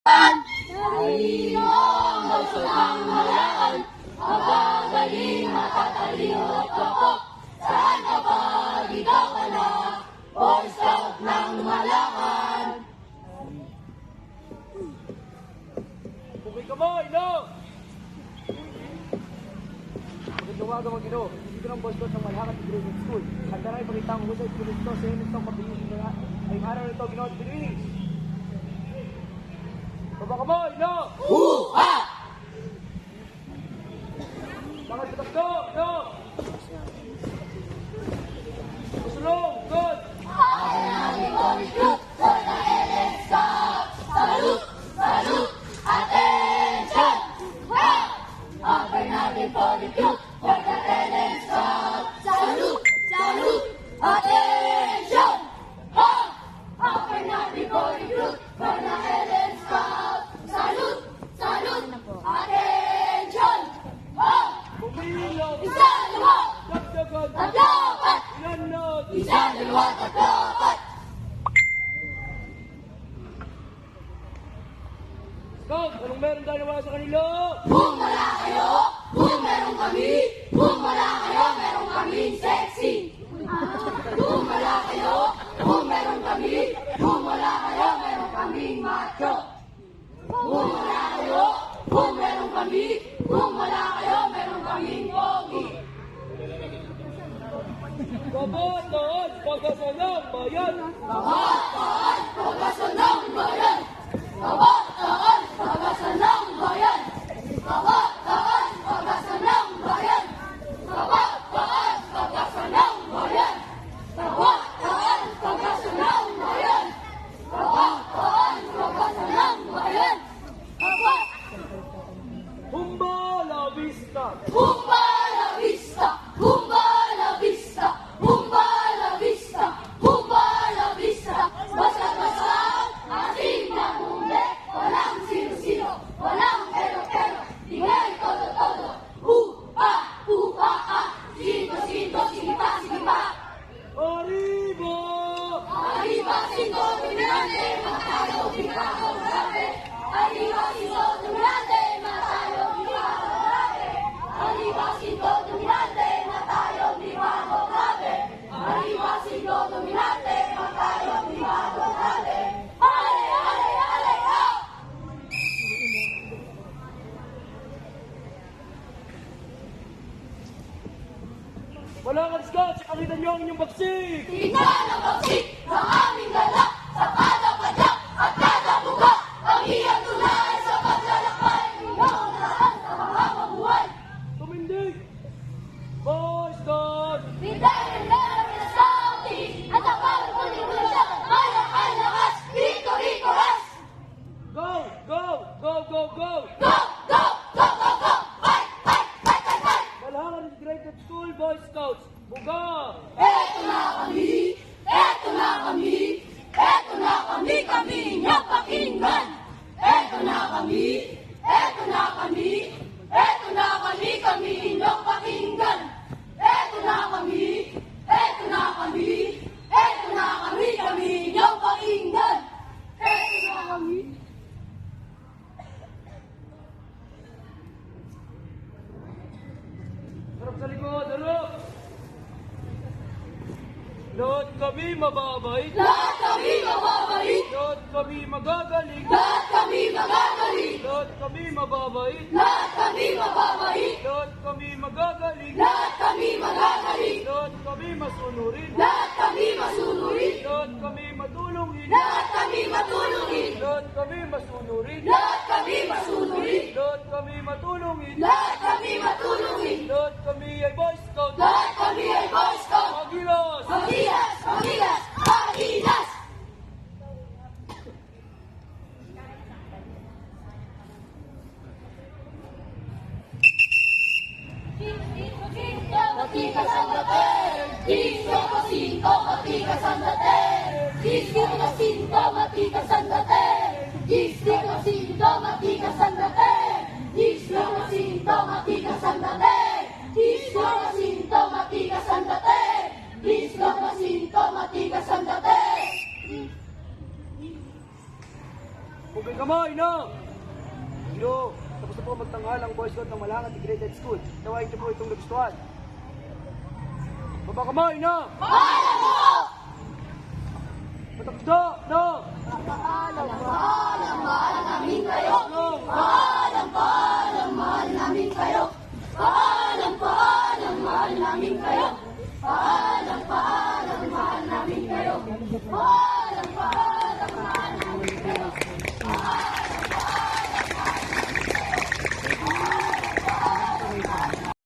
Talino ang lungsod ng Malaan, magagaling, matatalino at kapok. Saan ka pa, ligaw ka na, Boy Scout ng Malaan. Bukay ka mo, ino! Magandang umaga mga Ginoo. Dito ng Boy Scout ng Malaan at Grade School. Handa na ipakita ang husay at ito sa inyo itong mabilis na ay araw nito Ginoo at Pilipinis. Baba ka mo, ino! Huha! Bakit pitas ko, ino! Kusulong, good! Akin namin ko recruit for the LN Scout. Salute! Salute! Attention! Ha! Akin namin ko recruit for the LN Scout. Salute! Salute! Attention! Ha! Akin namin ko recruit for the LN Scout. Salute! Salute! Attention! Ha! Bumilog! Isa, dalawa! Dagdagan! Tatlo, apat! Inanod! Isa, dalawa, tatlo, apat! Scout, anong meron tayo naman sa kanila? Kung wala kayo, kung meron kami. Kung wala kayo, meron kaming sexy. Kung wala kayo, kung meron kami. Kung wala kayo, meron kaming macho. Kung wala kayo, kung meron kami. Kung wala kayo, meron kaming pogi. Kabataan, pagkasalang bayan! Kabataan, pagasan ng bayan. Kabataan, pagasan ng bayan. Kabataan, pagasan ng bayan. Kabataan, pagasan ng bayan. Kabataan, pagasan ng bayan. Kabataan, pagasan ng bayan. Humba la vista! Humba la vista, humba la vista, humba la vista, humba la vista. Basta-basta, ating namumbe, walang sino-sino, walang pero-pero, tingay todo-todo. Ah, sinto, sige pa. Arriba! Arriba, sinto, dominante, matayo, bigaho, grabe. Arriba, sinto, dominante, matayo, bigaho, grabe. Arriba, sinto, dominante, matayo, bigaho, grabe. Arriba, sinto, dominante, matayo, bigaho, grabe. Ale, ha! Wala kang Scout, pakita niyo ang inyong baksik! Tingnan ang bagsik ng aming dala sa kada padyak at kada buga. Ang iyong tunay sa paglalakbay, iyong naraan sa mga mabuhay. Tumindig! Boy Scout! Bitayin na ang scouting at ang pagpuling-puling siya ay lakas, Rico Ras! Go! Go! Fight! Malhangan Integrated School, Boy Scouts! Buga! Eto na kami inyong pakinggan. Eto na kami inyong pakinggan. Eto na kami inyong pakinggan. Harap sa likod, harap! Lahat kami mababait! Lahat kami mababait. Lahat kami magagaling! Lahat kami magagaling. Lahat kami mababait! Lahat kami mababait. Lahat kami magagaling! Lahat kami magagaling. Lahat kami masunurin! Lahat kami masunurin. Lahat kami matulungin! Lahat kami matulungin. Lahat kami masunurin! Lahat kami masunurin. Lahat kami matulungin! Lahat kami matulungin. Lahat kami ay Boy Scout! Lahat kami ay Boy Scout. Magilas! Magilas! Matigas ang dating, disco kasinto, matigas ang dating. Disco kasinto, matigas ang dating. Disco kasinto, matigas ang dating. Disco kasinto, matigas ang dating. Disco kasinto, matigas ang dating. Disco kasinto, matigas ang dating. Pugay kamay na! Ginoo, tapos na po magtanghal ang Boy Scout ng Malahang Integrated School. Nawain niyo po itong nagustuhan. Baba kamay na! Paalam po! Matapos na! Paalam namin kayo! No! Paalam!